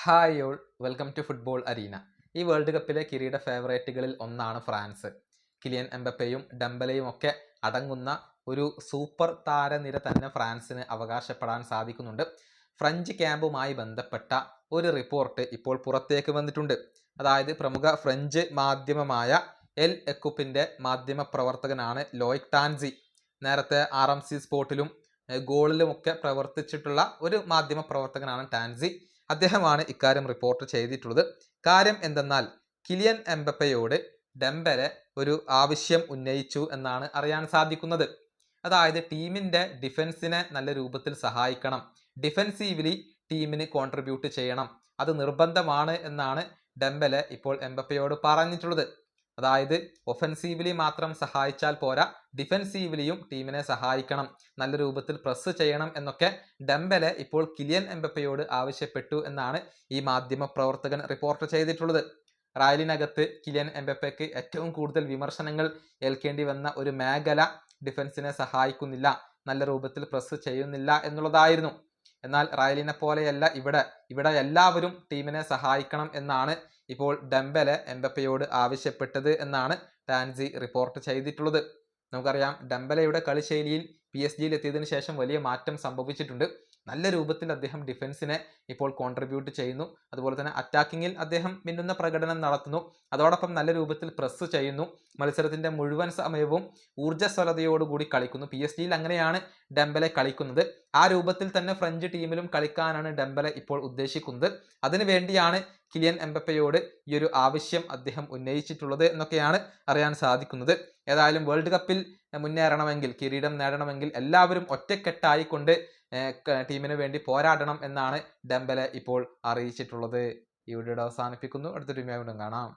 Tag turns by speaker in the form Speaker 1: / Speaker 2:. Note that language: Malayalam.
Speaker 1: Hi all, welcome to football arena. ഈ വേൾഡ് കപ്പിലെ കിരീട ഫേവറേറ്റുകളിൽ ഒന്നാണ് ഫ്രാൻസ്. കിലിയൻ എംബപ്പയും ഡംബലയും ഒക്കെ അടങ്ങുന്ന ഒരു സൂപ്പർ താരനിര തന്നെ ഫ്രാൻസിന് അവകാശപ്പെടാൻ സാധിക്കുന്നുണ്ട്. ഫ്രഞ്ച് ക്യാമ്പുമായി ബന്ധപ്പെട്ട ഒരു റിപ്പോർട്ട് ഇപ്പോൾ പുറത്തേക്ക് വന്നിട്ടുണ്ട്. അതായത് പ്രമുഖ ഫ്രഞ്ച് മാധ്യമമായ എൽ എക്കുപ്പിന്റെ മാധ്യമ പ്രവർത്തകനാണ് ലോയിക് ടാൻസി. നേരത്തെ RMC സ്പോർട്ടിലും ഗോളിലുമൊക്കെ പ്രവർത്തിച്ചിട്ടുള്ള ഒരു മാധ്യമ പ്രവർത്തകനാണ് ടാൻസി. അദ്ദേഹമാണ് ഇക്കാര്യം റിപ്പോർട്ട് ചെയ്തിട്ടുള്ളത്. കാര്യം എന്തെന്നാൽ കിലിയൻ എംബപ്പയോട് ഡെംബലെ ഒരു ആവശ്യം ഉന്നയിച്ചു എന്നാണ് അറിയാൻ സാധിക്കുന്നത്. അതായത് ടീമിന്റെ ഡിഫൻസിനെ നല്ല രൂപത്തിൽ സഹായിക്കണം, ഡിഫൻസീവ്ലി ടീമിന് കോൺട്രിബ്യൂട്ട് ചെയ്യണം, അത് നിർബന്ധമാണ് എന്നാണ് ഡെംബലെ ഇപ്പോൾ എംബപ്പയോട് പറഞ്ഞിട്ടുള്ളത്. അതായത് ഒഫൻസീവ്ലി മാത്രം സഹായിച്ചാൽ പോരാ, ഡിഫൻസീവ്ലിയും ടീമിനെ സഹായിക്കണം, നല്ല രൂപത്തിൽ പ്രസ് ചെയ്യണം എന്നൊക്കെ ഡെംബലെ ഇപ്പോൾ കിലിയൻ എംബപ്പയോട് ആവശ്യപ്പെട്ടു എന്നാണ് ഈ മാധ്യമ പ്രവർത്തകൻ റിപ്പോർട്ട് ചെയ്തിട്ടുള്ളത്. റയലിനകത്ത് കിലിയൻ എംബപ്പയ്ക്ക് ഏറ്റവും കൂടുതൽ വിമർശനങ്ങൾ ഏൽക്കേണ്ടി വന്ന ഒരു മേഖല ഡിഫൻസിനെ സഹായിക്കുന്നില്ല, നല്ല രൂപത്തിൽ പ്രസ് ചെയ്യുന്നില്ല എന്നുള്ളതായിരുന്നു. എന്നാൽ റയലിനെ പോലെയല്ല ഇവിടെ എല്ലാവരും ടീമിനെ സഹായിക്കണം എന്നാണ് ഇപ്പോൾ ഡെംബലെ എംബപ്പയോട് ആവശ്യപ്പെട്ടത് എന്നാണ് ടാൻസി റിപ്പോർട്ട് ചെയ്തിട്ടുള്ളത്. നമുക്കറിയാം, ഡെംബലയുടെ കളിശൈലിയിൽ PSG എത്തിയതിനു ശേഷം വലിയ മാറ്റം സംഭവിച്ചിട്ടുണ്ട്. നല്ല രൂപത്തിൽ അദ്ദേഹം ഡിഫൻസിനെ ഇപ്പോൾ കോൺട്രിബ്യൂട്ട് ചെയ്യുന്നു. അതുപോലെ തന്നെ അറ്റാക്കിങ്ങിൽ അദ്ദേഹം മിന്നുന്ന പ്രകടനം നടത്തുന്നു. അതോടൊപ്പം നല്ല രൂപത്തിൽ പ്രസ് ചെയ്യുന്നു. മത്സരത്തിന്റെ മുഴുവൻ സമയവും ഊർജ്ജസ്വലതയോടുകൂടി കളിക്കുന്നു. PSG അങ്ങനെയാണ് ഡെംബലെ കളിക്കുന്നത്. ആ രൂപത്തിൽ തന്നെ ഫ്രഞ്ച് ടീമിലും കളിക്കാനാണ് ഡെംബലെ ഇപ്പോൾ ഉദ്ദേശിക്കുന്നത്. അതിനു വേണ്ടിയാണ് കിലിയൻ എംബപ്പയോട് ഈ ഒരു ആവശ്യം അദ്ദേഹം ഉന്നയിച്ചിട്ടുള്ളത് എന്നൊക്കെയാണ് അറിയാൻ സാധിക്കുന്നത്. ഏതായാലും വേൾഡ് കപ്പിൽ മുന്നേറണമെങ്കിൽ, കിരീടം നേടണമെങ്കിൽ എല്ലാവരും ഒറ്റക്കെട്ടായിക്കൊണ്ട് ടീമിന് വേണ്ടി പോരാടണം എന്നാണ് ഡെംബലെ ഇപ്പോൾ അറിയിച്ചിട്ടുള്ളത്. ഈ വീഡിയോ അവസാനിപ്പിക്കുന്നു. അടുത്തൊരു വീഡിയോയിൽ കാണാം.